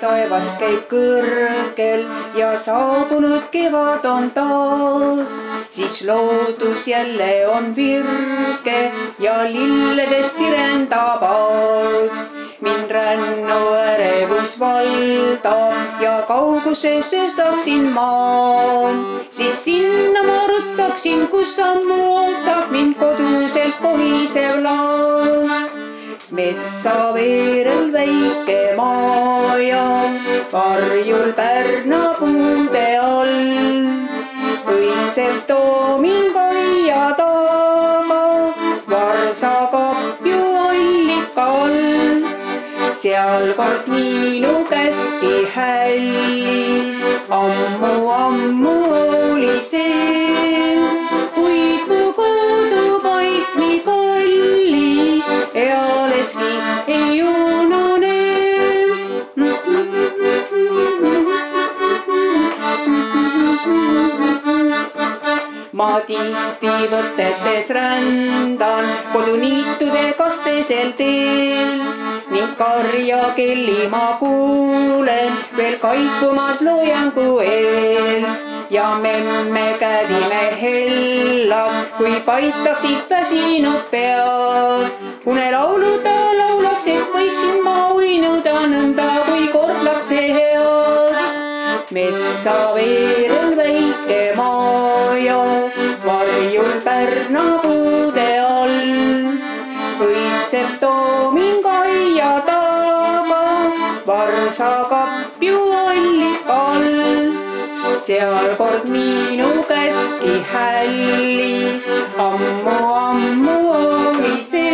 taevas käib kõrgel ja saabunud kevad on taas. Siis loodus jälle on virge ja lilledest kirendab aas. Mind rännu ärevus valdab ja kauguses ööstaksin maan. Siis sinna ma ruttaksin, kus sammu ootab mind koduselt kohisev laas. Metsa veerel väike maja, varjul Pärna puude all. Õitseb toomin kaia taga, varsakapju allika all. Seal kord minu kätki hällis, ammu oli see. Kuid mu kodupaik nii kallis, ealeski ei unune. Ma tihti võtetes rändan koduniitude kastesel teel ning karjakelli ma kuulen veel kaikumas loojangu eel. Ja memme kädime hellad, kui paitaksid väsinud pead. Unelaulu ta laulaks, et võiksin ma uinuda nõnda, kui kord lapse heas. Metsa veerel väike maja, varjul Pärna puude all. Õitseb toomin kaia taga, varsakapju allika all. Seal kord minu kätki hällis, ammu oli see.